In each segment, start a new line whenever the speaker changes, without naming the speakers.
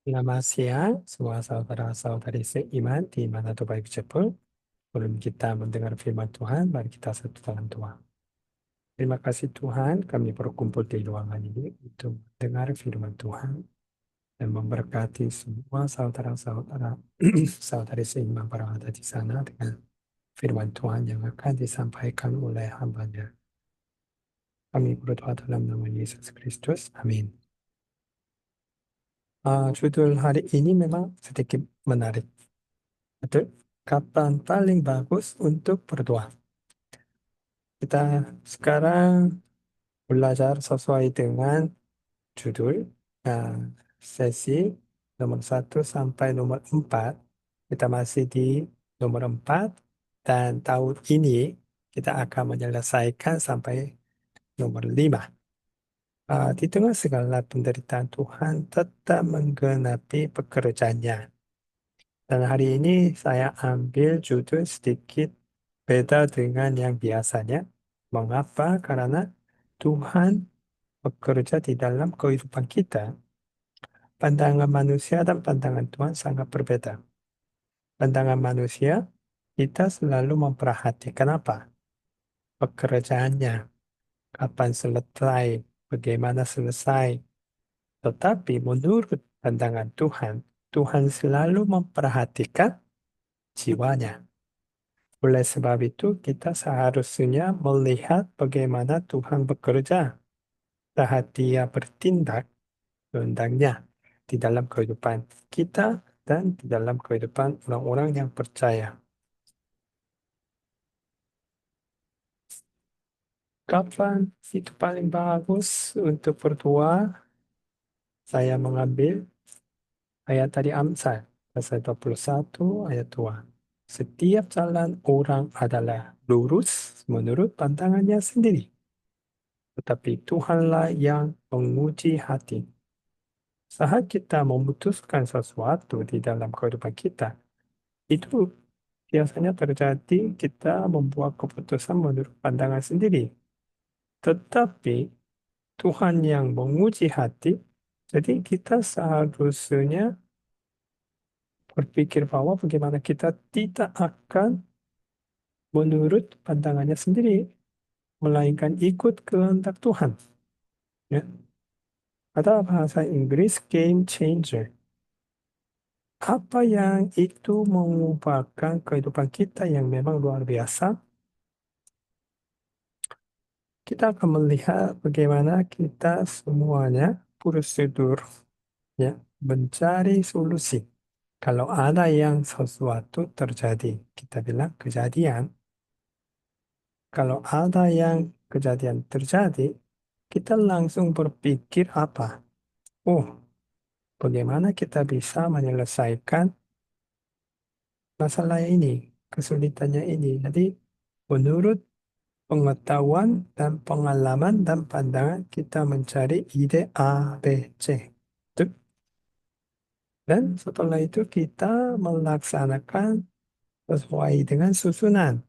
Selamat siang, semua saudara-saudari seiman di mana tuh baik jempol. Sebelum kita mendengar firman Tuhan, mari kita satu dalam doa. Terima kasih Tuhan, kami berkumpul di ruangan ini untuk mendengar firman Tuhan dan memberkati semua saudara-saudara, saudari seiman berada di sana dengan firman Tuhan yang akan disampaikan oleh hamba-Nya. Kami berdoa dalam nama Yesus Kristus. Amin. Judul hari ini memang sedikit menarik. Betul. Kapan paling bagus untuk berdoa? Kita sekarang belajar sesuai dengan judul uh, sesi nomor 1 sampai nomor 4. Kita masih di nomor 4 dan tahun ini kita akan menyelesaikan sampai nomor 5. Di tengah segala penderitaan Tuhan tetap menggenapi pekerjaannya. Dan hari ini saya ambil judul sedikit beda dengan yang biasanya. Mengapa? Karena Tuhan bekerja di dalam kehidupan kita. Pandangan manusia dan pandangan Tuhan sangat berbeda. Pandangan manusia, kita selalu memperhatikan apa? Pekerjaannya, kapan selesai, bagaimana selesai. Tetapi menurut pandangan Tuhan, Tuhan selalu memperhatikan jiwanya. Oleh sebab itu, kita seharusnya melihat bagaimana Tuhan bekerja saat Dia bertindak kehendaknya di dalam kehidupan kita dan di dalam kehidupan orang-orang yang percaya. Kapan itu paling bagus untuk berdoa? Saya mengambil ayat dari Amsal, pasal 21 ayat 2. Setiap jalan orang adalah lurus menurut pandangannya sendiri, tetapi Tuhanlah yang menguji hati. Saat kita memutuskan sesuatu di dalam kehidupan kita, itu biasanya terjadi kita membuat keputusan menurut pandangan sendiri. Tetapi Tuhan yang menguji hati, jadi kita seharusnya berpikir bahwa bagaimana kita tidak akan menurut pandangannya sendiri, melainkan ikut kehendak Tuhan. Ya. Ada bahasa Inggris game changer. Apa yang itu mengubahkan kehidupan kita yang memang luar biasa, kita akan melihat bagaimana kita semuanya prosedur ya mencari solusi. Kalau ada yang sesuatu terjadi, kita bilang kejadian. Kalau ada yang kejadian terjadi, kita langsung berpikir apa? Oh, bagaimana kita bisa menyelesaikan masalah ini, kesulitannya ini. Jadi, menurut pengetahuan dan pengalaman dan pandangan kita mencari ide A, B, C. Betul? Dan setelah itu kita melaksanakan sesuai dengan susunan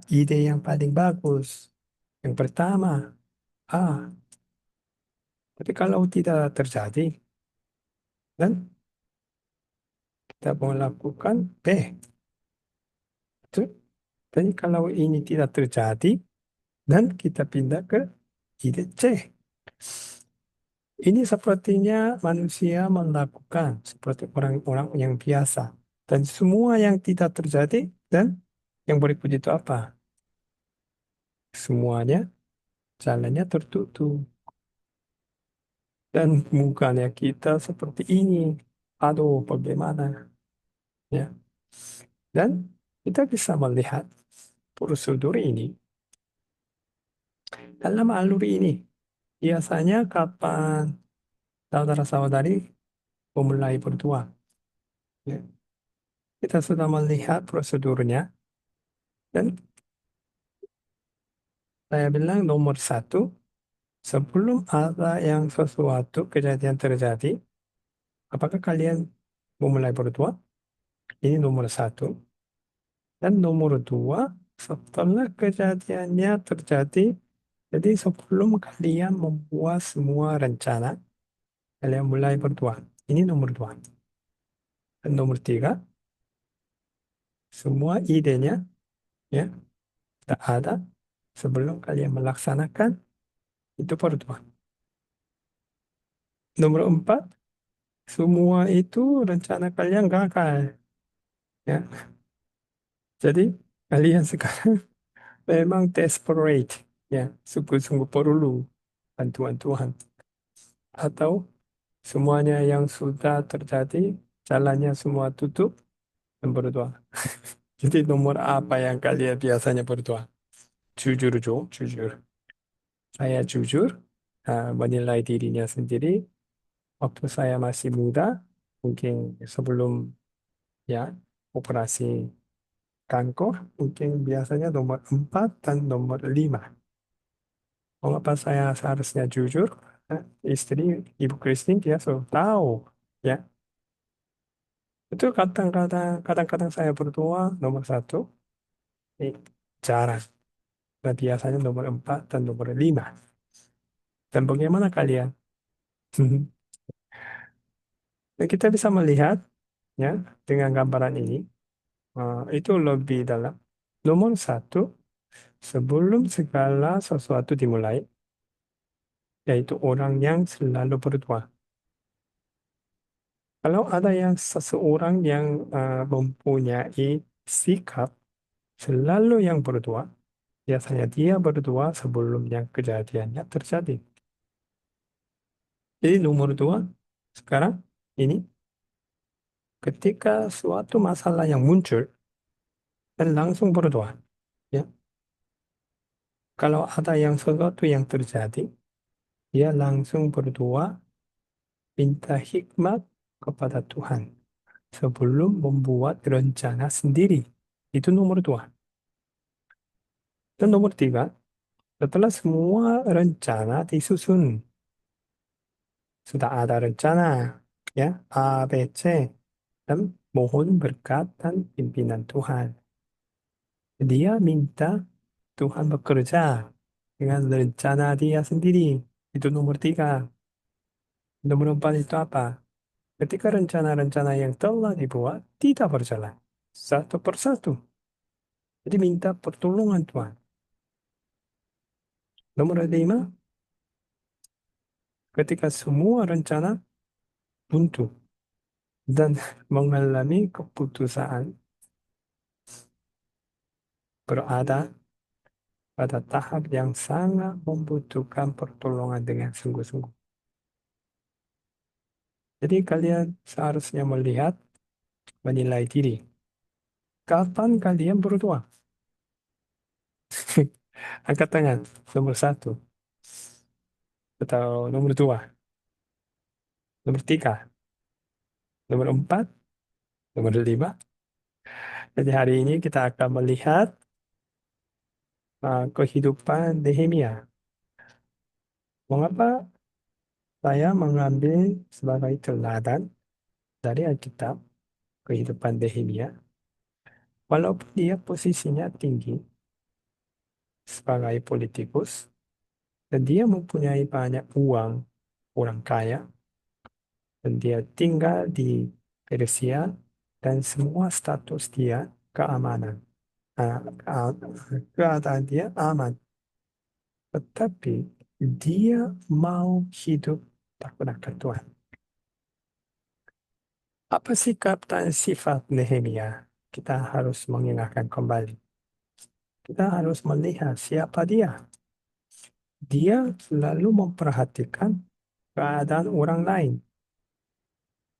ide yang paling bagus. Yang pertama, A. Tapi kalau tidak terjadi, dan kita mau lakukan B. Betul? Jadi kalau ini tidak terjadi, dan kita pindah ke ide C. Ini sepertinya manusia melakukan seperti orang-orang yang biasa. Dan semua yang tidak terjadi dan yang berikut itu apa? Semuanya jalannya tertutup. Dan mukanya kita seperti ini. Aduh, bagaimana? Ya. Dan kita bisa melihat prosedur ini dalam alur ini. Biasanya kapan saudara-saudari memulai berdoa? Ya. Kita sudah melihat prosedurnya. Dan saya bilang nomor 1, sebelum ada yang sesuatu kejadian terjadi, apakah kalian memulai berdoa? Ini nomor 1. Dan nomor 2, setelah kejadiannya terjadi, jadi sebelum kalian membuat semua rencana, kalian mulai berdoa. Ini nomor dua. Dan nomor tiga, semua idenya ya tak ada sebelum kalian melaksanakan itu baru dua. Nomor empat, semua itu rencana kalian gagal. Ya, jadi kalian sekarang memang desperate. Ya, sungguh-sungguh perlu bantuan Tuhan. Atau semuanya yang sudah terjadi, jalannya semua tutup dan berdoa. Jadi nomor apa yang kalian biasanya berdoa? Jujur, Jo, jujur. Saya jujur menilai dirinya sendiri. Waktu saya masih muda, mungkin sebelum ya operasi kanker, mungkin biasanya nomor 4 dan nomor 5. Mengapa saya seharusnya jujur? Eh, Istri Ibu Christine dia selalu tahu. Ya, itu kadang-kadang saya berdoa nomor satu, eh, jarang. Nah, biasanya nomor 4 dan nomor 5. Dan bagaimana kalian? Dan kita bisa melihat ya dengan gambaran ini itu lebih dalam. Nomor satu, sebelum segala sesuatu dimulai, yaitu orang yang selalu berdoa. Kalau ada yang seseorang yang mempunyai sikap selalu yang berdoa, biasanya dia berdoa sebelum yang kejadiannya terjadi. Jadi nomor dua, sekarang ini ketika suatu masalah yang muncul dan langsung berdoa. Ya, kalau ada yang sesuatu yang terjadi, dia langsung berdoa minta hikmat kepada Tuhan sebelum membuat rencana sendiri. Itu nomor dua. Dan nomor tiga, setelah semua rencana disusun, sudah ada rencana, ya, A, B, C, dan mohon berkat dan pimpinan Tuhan. Dia minta Tuhan bekerja dengan rencana dia sendiri. Itu nomor tiga. Nomor empat itu apa? Ketika rencana-rencana yang telah dibuat tidak berjalan satu persatu. Jadi minta pertolongan Tuhan. Nomor lima, ketika semua rencana buntu dan mengalami keputusaan berada pada tahap yang sangat membutuhkan pertolongan dengan sungguh-sungguh. Jadi kalian seharusnya melihat, menilai diri. Kapan kalian berdoa? Angkat tangan. Nomor satu. Atau nomor dua. Nomor tiga. Nomor empat. Nomor lima. Jadi hari ini kita akan melihat kehidupan Nehemia. Mengapa saya mengambil sebagai teladan dari Alkitab kehidupan Nehemia? Walaupun dia posisinya tinggi sebagai politikus dan dia mempunyai banyak uang, orang kaya, dan dia tinggal di Persia dan semua status dia keamanan. Ah, keadaan dia aman. Tetapi dia mau hidup takut akan Tuhan. Apa sikap dan sifat Nehemia? Kita harus mengingatkan kembali. Kita harus melihat siapa dia. Dia selalu memperhatikan keadaan orang lain.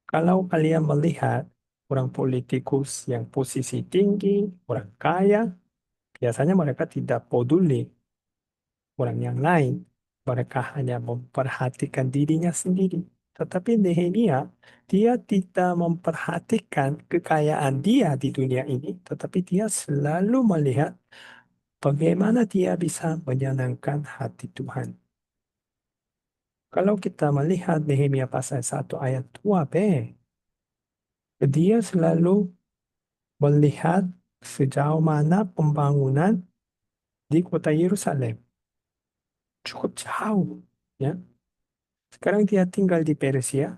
Kalau kalian melihat orang politikus yang posisi tinggi, orang kaya, biasanya mereka tidak peduli orang yang lain. Mereka hanya memperhatikan dirinya sendiri. Tetapi Nehemia, dia tidak memperhatikan kekayaan dia di dunia ini, tetapi dia selalu melihat bagaimana dia bisa menyenangkan hati Tuhan. Kalau kita melihat Nehemia pasal 1 ayat 2b, dia selalu melihat sejauh mana pembangunan di kota Yerusalem. Cukup jauh. Ya. Sekarang dia tinggal di Persia,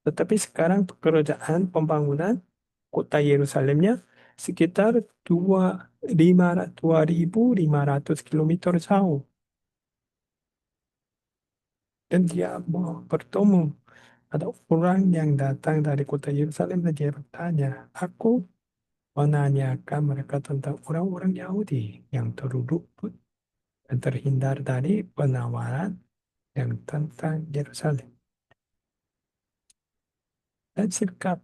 Tetapi sekarang pekerjaan pembangunan kota Yerusalemnya sekitar 2.500 kilometer jauh. Dan dia mau bertemu. Ada orang yang datang dari kota Yerusalem dan dia bertanya, aku menanyakan mereka tentang orang-orang Yahudi yang terluput dan terhindar dari penawaran yang tentang Yerusalem. Dan sikap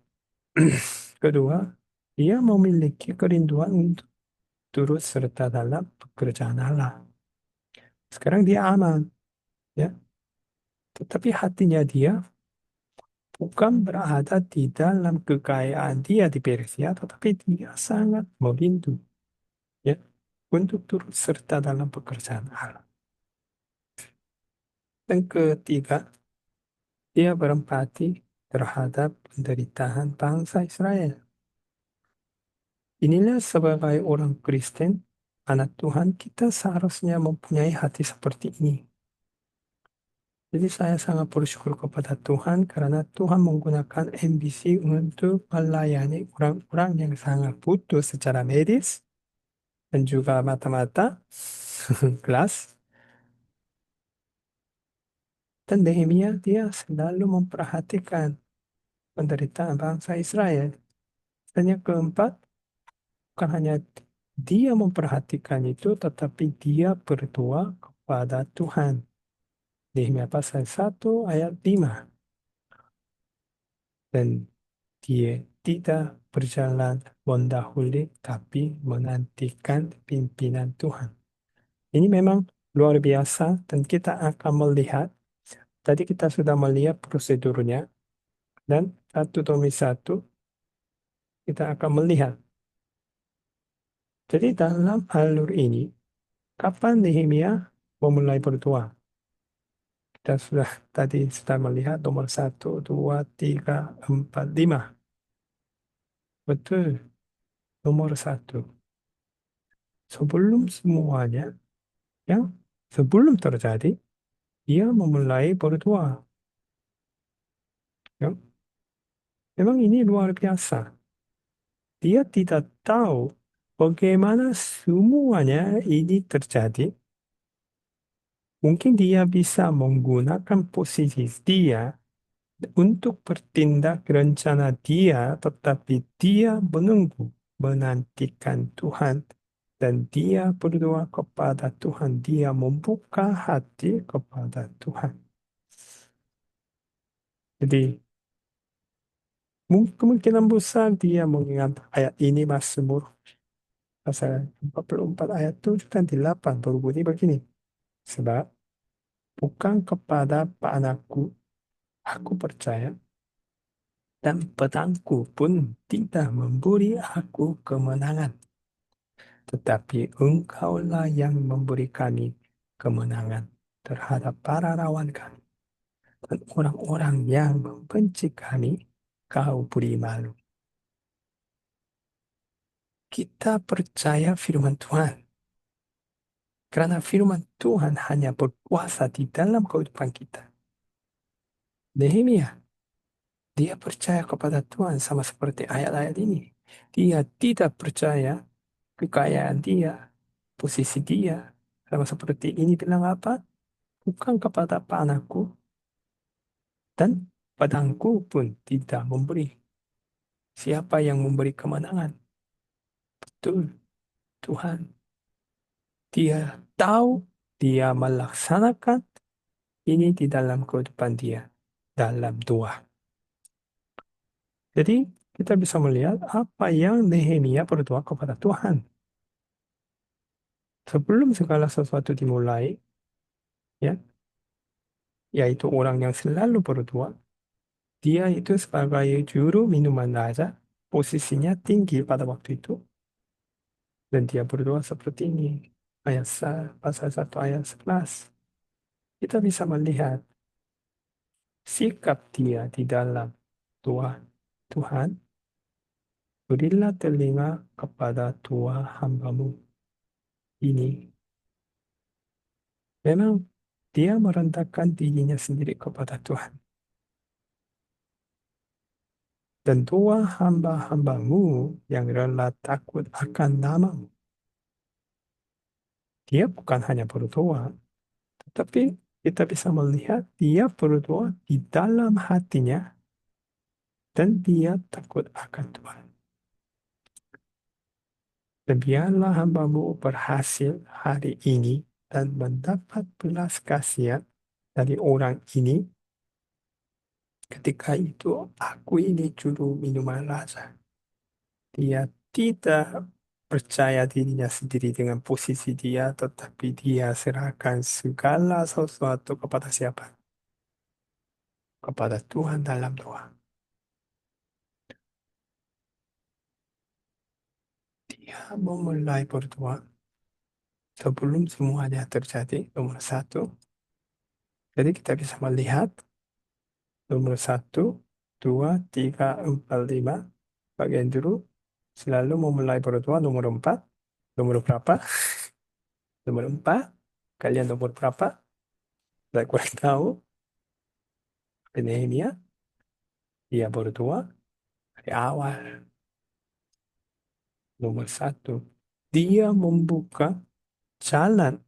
kedua, dia memiliki kerinduan untuk turut serta dalam pekerjaan Allah. Sekarang dia aman, ya. Tetapi hatinya dia bukan berada di dalam kekayaan dia di Persia, tetapi dia sangat merindu, ya, untuk turut serta dalam pekerjaan Allah. Dan ketiga, dia berempati terhadap penderitaan bangsa Israel. Inilah sebagai orang Kristen, anak Tuhan, kita seharusnya mempunyai hati seperti ini. Jadi saya sangat bersyukur kepada Tuhan karena Tuhan menggunakan MBC untuk melayani orang-orang yang sangat butuh secara medis dan juga mata-mata, kelas. Dan Nehemia dia selalu memperhatikan penderitaan bangsa Israel. Dan yang keempat, bukan hanya dia memperhatikan itu, tetapi dia berdoa kepada Tuhan. Nehemia pasal 1 ayat 5. Dan dia tidak berjalan mendahului, tapi menantikan pimpinan Tuhan. Ini memang luar biasa dan kita akan melihat, tadi kita sudah melihat prosedurnya, dan satu demi satu kita akan melihat. Jadi dalam alur ini, kapan Nehemia memulai berdoa? Kita sudah tadi sudah melihat nomor 1, 2, 3, 4, 5. Betul, nomor 1. Sebelum semuanya, yang sebelum terjadi, dia memulai berdoa. Ya. Memang ini luar biasa. Dia tidak tahu bagaimana semuanya ini terjadi. Mungkin dia bisa menggunakan posisi dia untuk bertindak rencana dia, tetapi dia menunggu, menantikan Tuhan, dan dia berdoa kepada Tuhan. Dia membuka hati kepada Tuhan. Jadi, kemungkinan besar dia mengingat ayat ini Mazmur pasal 44 ayat 7 dan 8 berbunyi begini. Sebab bukan kepada anakku aku percaya, dan pedangku pun tidak memberi aku kemenangan. Tetapi engkaulah yang memberi kami kemenangan terhadap para lawan kami. Dan orang-orang yang membenci kami, kau beri malu. Kita percaya firman Tuhan. Karena firman Tuhan hanya berkuasa di dalam kehidupan kita. Nehemia, dia percaya kepada Tuhan sama seperti ayat-ayat ini. Dia tidak percaya kekayaan dia, posisi dia. Sama seperti ini bilang apa? Bukan kepada anakku dan pedangku pun tidak memberi. Siapa yang memberi kemenangan? Betul, Tuhan. Dia tahu, dia melaksanakan ini di dalam kehidupan dia, dalam doa. Jadi kita bisa melihat apa yang Nehemia berdoa kepada Tuhan. Sebelum segala sesuatu dimulai, ya, yaitu orang yang selalu berdoa, dia itu sebagai juru minuman raja, posisinya tinggi pada waktu itu, dan dia berdoa seperti ini. Pasal 1 ayat 11. Kita bisa melihat sikap dia di dalam doa. Tuhan, berilah telinga kepada doa hambamu ini. Memang dia merendahkan dirinya sendiri kepada Tuhan. Dan doa hamba-hambamu yang rela takut akan namamu. Dia bukan hanya berdoa, tetapi kita bisa melihat dia berdoa di dalam hatinya dan dia takut akan Tuhan. Dan biarlah hambamu berhasil hari ini dan mendapat belas kasihan dari orang ini. Ketika itu aku ini juru minuman rasa. Dia tidak percaya dirinya sendiri dengan posisi dia, tetapi dia serahkan segala sesuatu kepada siapa? Kepada Tuhan dalam doa. Dia memulai berdoa sebelum semuanya terjadi, nomor satu. Jadi kita bisa melihat nomor satu, dua, tiga, empat, lima. Bagian dulu selalu memulai berdoa nomor empat. Nomor berapa? Nomor empat. Kalian nomor berapa? Saya kurang tahu. Nehemia, dia berdoa dari awal. Nomor satu, dia membuka jalan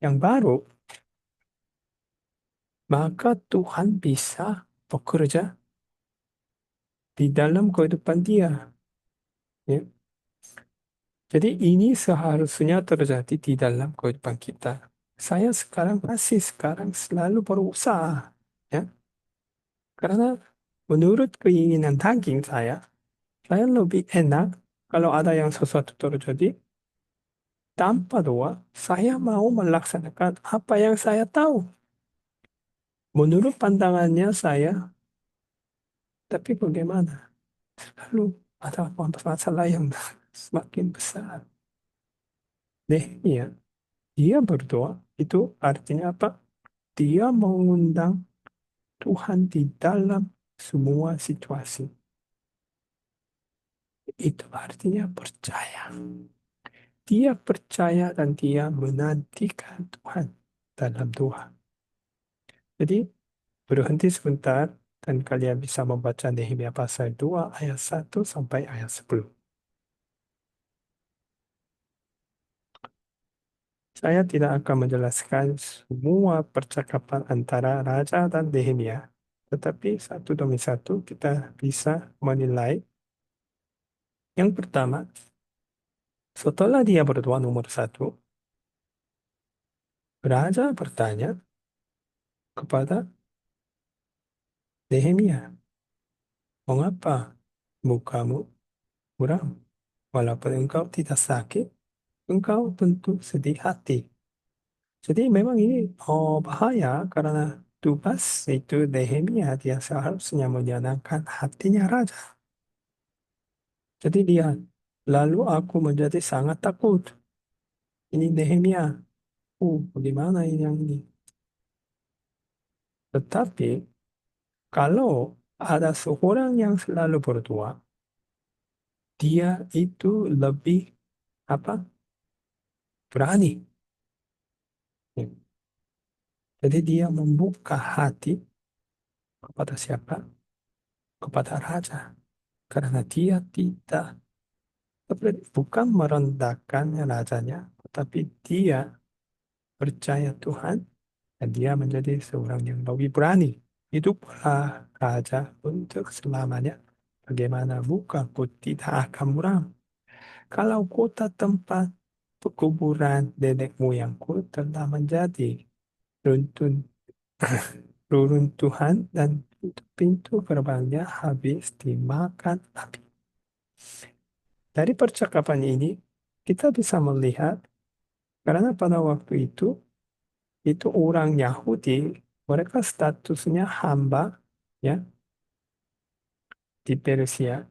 yang baru, maka Tuhan bisa bekerja di dalam kehidupan dia. Ya. Jadi ini seharusnya terjadi di dalam kehidupan kita. Saya sekarang selalu berusaha, ya, karena menurut keinginan daging saya lebih enak kalau ada yang sesuatu terjadi tanpa doa. Saya mau melaksanakan apa yang saya tahu. Menurut pandangannya saya, tapi bagaimana? Lalu ada masalah yang semakin besar. Nehemia, dia berdoa, itu artinya apa? Dia mengundang Tuhan di dalam semua situasi. Itu artinya percaya. Dia percaya dan dia menantikan Tuhan dalam doa. Jadi berhenti sebentar dan kalian bisa membaca Nehemia pasal 2 ayat 1 sampai ayat 10. Saya tidak akan menjelaskan semua percakapan antara Raja dan Nehemia, tetapi satu demi satu kita bisa menilai. Yang pertama, setelah dia berdoa nomor satu, Raja bertanya kepada Nehemia, mengapa mukamu muram? Walaupun engkau tidak sakit, engkau tentu sedih hati. Jadi memang ini bahaya karena tugas itu Nehemia dia seharusnya menyenangkan hatinya raja. Jadi dia, lalu aku menjadi sangat takut. Ini Nehemia. Bagaimana ini yang ini? Tetapi kalau ada seorang yang selalu berdoa, dia itu lebih apa? Berani. Jadi dia membuka hati kepada siapa? Kepada raja. Karena dia tidak bukan merendahkan rajanya, tetapi dia percaya Tuhan dan dia menjadi seorang yang lebih berani. Hiduplah raja untuk selamanya. Bagaimana mukaku tidak akan muram. Kalau kota tempat pekuburan nenek moyangku telah menjadi runtun, reruntuhan dan pintu gerbangnya habis dimakan api. Dari percakapan ini, kita bisa melihat karena pada waktu itu orang Yahudi, mereka statusnya hamba ya di Persia.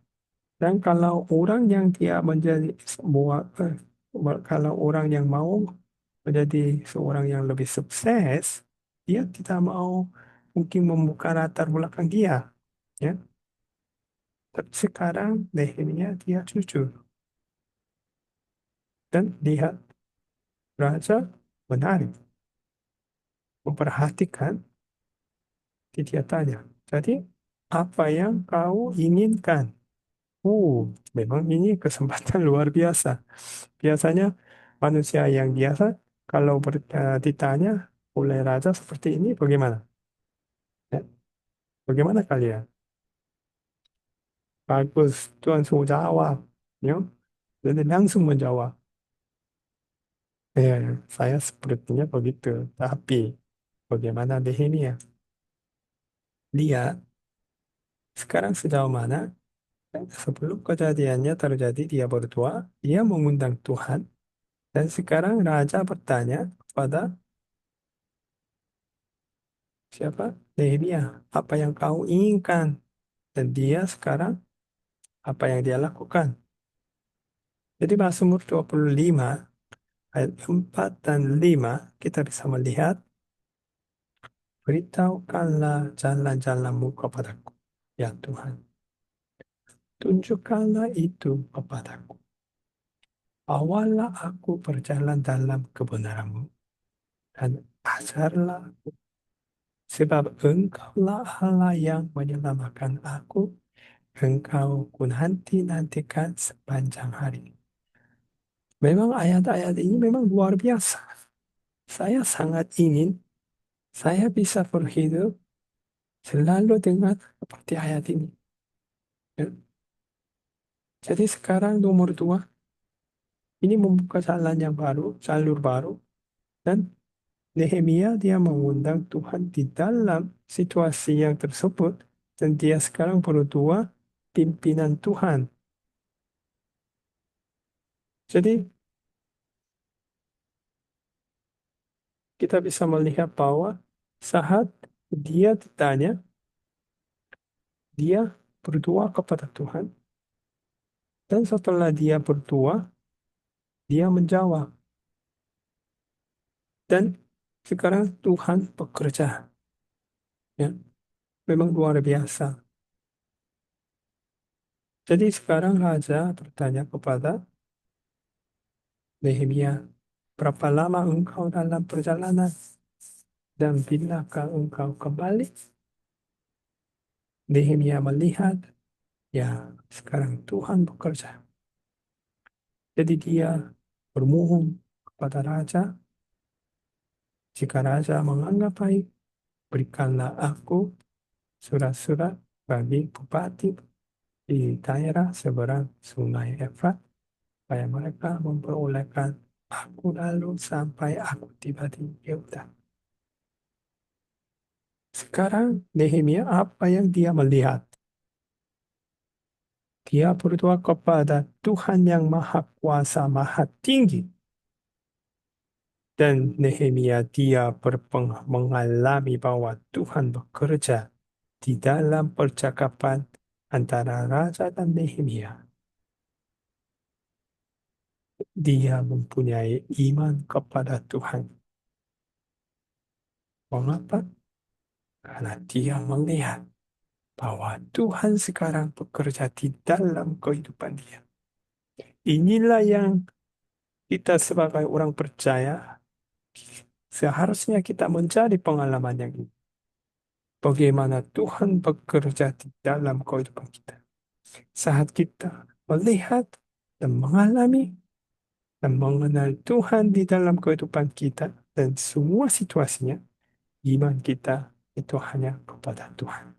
Dan kalau orang yang dia menjadi kalau orang yang mau menjadi seorang yang lebih sukses, dia tidak mau mungkin membuka latar belakang dia, ya. Tapi sekarang Nehemia dia jujur dan lihat raja menarik, memperhatikan dia tanya. Jadi apa yang kau inginkan. Memang ini kesempatan luar biasa. Biasanya manusia yang biasa kalau ditanya oleh raja seperti ini bagaimana? Ya, bagaimana kalian? Bagus, Tuan suruh jawab. Ya, jadi langsung menjawab. Saya sepertinya begitu. Tapi bagaimana Nehemia? Dia sekarang sejauh mana? Sebelum kejadiannya terjadi, dia berdoa, dia mengundang Tuhan, dan sekarang raja bertanya kepada siapa? Nehemia, apa yang kau inginkan? Dan dia sekarang, apa yang dia lakukan? Jadi Mazmur 25 ayat 4 dan 5 kita bisa melihat, beritahukanlah jalan-jalanmu kepadaku, ya Tuhan. Tunjukkanlah itu kepadaku. Bawalah aku berjalan dalam kebenaranmu dan ajarlah, sebab Engkaulah Allah yang menyelamatkan aku. Engkau ku nanti-nantikan sepanjang hari. Memang ayat-ayat ini memang luar biasa. Saya sangat ingin saya bisa berhidup selalu dengan seperti ayat ini. Ya. Jadi sekarang nomor dua, ini membuka jalan yang baru, jalur baru. Dan Nehemia dia mengundang Tuhan di dalam situasi yang tersebut. Dan dia sekarang berdua pimpinan Tuhan. Jadi kita bisa melihat bahwa saat dia ditanya, dia berdoa kepada Tuhan. Dan setelah dia berdoa, dia menjawab. Dan sekarang Tuhan bekerja. Ya, memang luar biasa. Jadi sekarang Raja bertanya kepada Nehemia, berapa lama engkau dalam perjalanan? Dan bilakah engkau kembali? Nehemia melihat, ya sekarang Tuhan bekerja. Jadi dia bermohon kepada Raja, jika Raja menganggap baik, berikanlah aku surat-surat bagi bupati di daerah seberang Sungai Efrat, supaya mereka memperolehkan aku lalu sampai aku tiba di Yehuda. Sekarang Nehemia apa yang dia melihat? Dia berdoa kepada Tuhan yang Maha Kuasa, Maha Tinggi. Dan Nehemia dia mengalami bahwa Tuhan bekerja di dalam percakapan antara raja dan Nehemia. Dia mempunyai iman kepada Tuhan. Mengapa? Karena dia melihat bahwa Tuhan sekarang bekerja di dalam kehidupan dia. Inilah yang kita sebagai orang percaya seharusnya kita mencari pengalaman yang ini. Bagaimana Tuhan bekerja di dalam kehidupan kita. Saat kita melihat dan mengalami dan mengenal Tuhan di dalam kehidupan kita dan semua situasinya, iman kita itu hanya kepada Tuhan.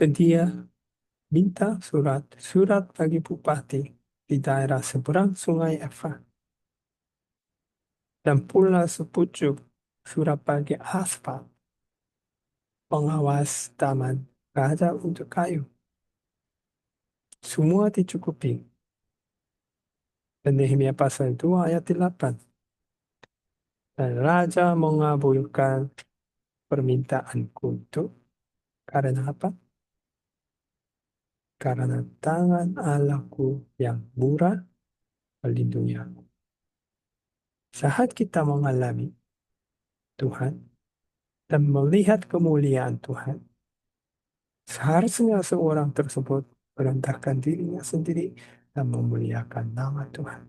Dan dia minta surat bagi bupati di daerah seberang Sungai Efrat, dan pula sepucuk surat bagi Aspa, pengawas taman raja untuk kayu. Semua dicukupi. Dan Nehemia pasal 2 ayat 8. Dan raja mengabulkan permintaanku itu karena apa? Karena tangan Allahku yang murah melindungi aku. Saat kita mengalami Tuhan dan melihat kemuliaan Tuhan, seharusnya seorang tersebut merendahkan dirinya sendiri dan memuliakan nama Tuhan.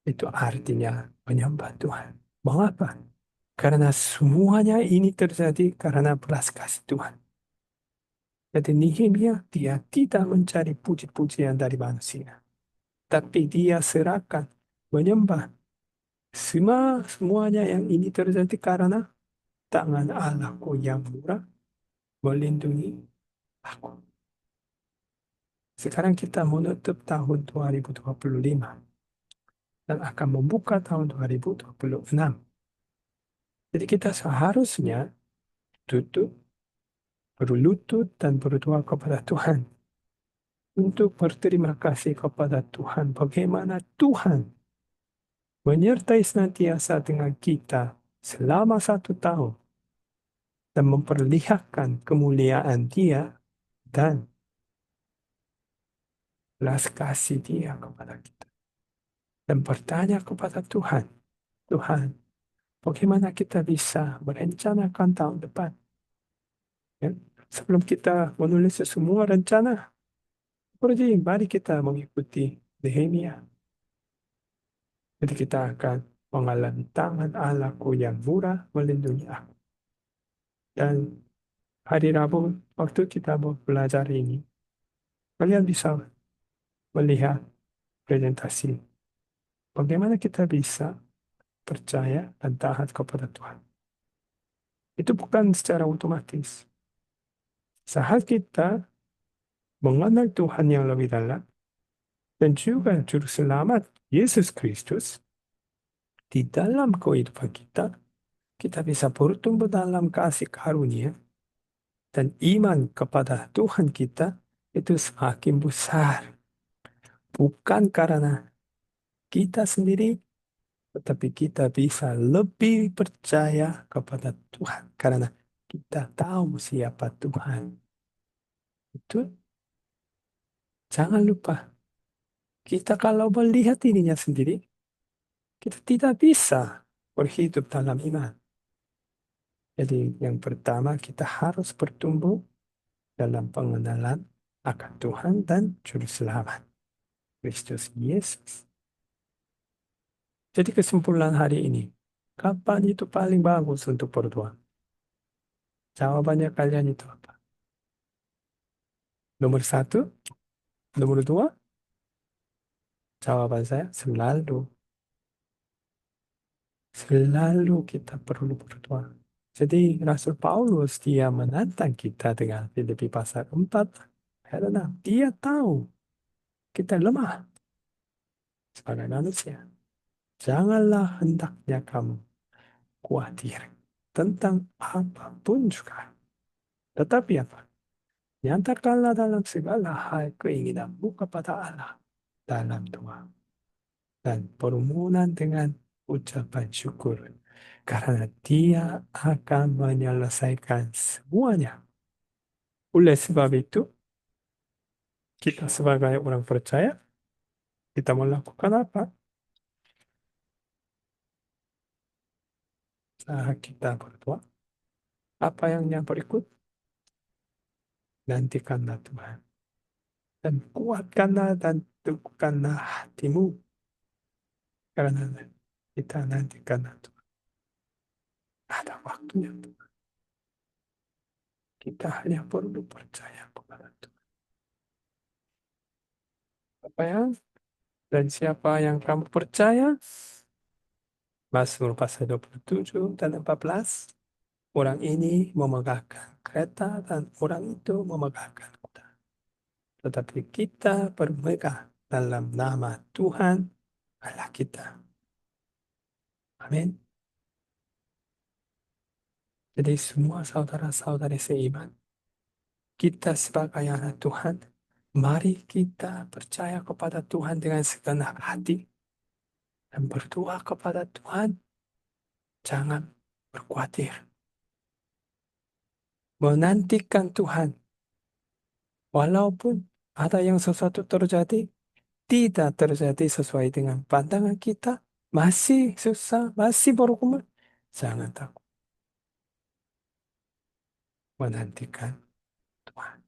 Itu artinya menyembah Tuhan. Mengapa? Karena semuanya ini terjadi karena belas kasih Tuhan. Jadi Nehemia dia tidak mencari puji-pujian dari manusia, tapi dia serahkan, menyembah. Semuanya yang ini terjadi karena tangan Allahku yang murah melindungi aku. Sekarang kita menutup tahun 2025 dan akan membuka tahun 2026. Jadi kita seharusnya duduk, berlutut, dan berdoa kepada Tuhan untuk berterima kasih kepada Tuhan. Bagaimana Tuhan menyertai senantiasa dengan kita selama 1 tahun dan memperlihatkan kemuliaan Dia dan belas kasih Dia kepada kita. Dan bertanya kepada Tuhan, Tuhan, bagaimana kita bisa merencanakan tahun depan? Ya, sebelum kita menulis semua rencana, mari kita mengikuti Nehemia. Jadi kita akan mengalami tangan Allahku yang murah melindungi aku. Dan hari Rabu, waktu kita mau belajar ini, kalian bisa melihat presentasi. Bagaimana kita bisa percaya dan taat kepada Tuhan. Itu bukan secara otomatis. Saat kita mengenal Tuhan yang lebih dalam, dan juga Juru Selamat Yesus Kristus di dalam kehidupan kita, kita bisa bertumbuh dalam kasih karunia dan iman kepada Tuhan kita itu semakin besar. Bukan karena kita sendiri, tetapi kita bisa lebih percaya kepada Tuhan karena kita tahu siapa Tuhan. Itu jangan lupa, kita kalau melihat dirinya sendiri, kita tidak bisa berhidup dalam iman. Jadi yang pertama kita harus bertumbuh dalam pengenalan akan Tuhan dan Juru Selamat, Kristus Yesus. Jadi kesimpulan hari ini, kapan itu paling bagus untuk berdoa? Jawabannya kalian itu apa? Nomor satu, nomor dua, jawaban saya selalu. Selalu kita perlu berdoa. Jadi Rasul Paulus dia menantang kita dengan Filipi pasal 4 karena dia tahu kita lemah sebagai manusia. Janganlah hendaknya kamu khawatir tentang apapun juga. Tetapi apa? Nyatakanlah dalam segala hal keinginanmu kepada Allah dalam doa dan permohonan dengan ucapan syukur. Karena Dia akan menyelesaikan semuanya. Oleh sebab itu, kita sebagai orang percaya, kita melakukan apa? Saat kita berdoa, apa yang berikut? Nantikanlah Tuhan. Dan kuatkanlah dan teguhkanlah hatimu. Karena kita nantikanlah Tuhan. Ada waktunya. Kita hanya perlu percaya kepada Tuhan. Apa yang dan siapa yang kamu percaya? Mazmur pasal 27 dan 14. Orang ini memegahkan kereta dan orang itu memegahkan kuda. Tetapi kita bermegah dalam nama Tuhan Allah kita. Amin. Jadi semua saudara-saudari seiman, kita sebagai anak Tuhan, mari kita percaya kepada Tuhan dengan segenap hati dan berdoa kepada Tuhan. Jangan berkhawatir. Menantikan Tuhan. Walaupun ada yang sesuatu terjadi, tidak terjadi sesuai dengan pandangan kita, masih susah, masih bergumul, jangan takut. Menantikan Tuhan.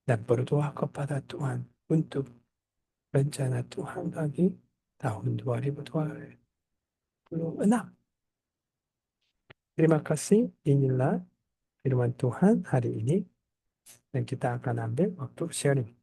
Dan berdoa kepada Tuhan untuk rencana Tuhan bagi tahun 2026. Terima kasih. Inilah firman Tuhan hari ini dan kita akan ambil waktu sharing.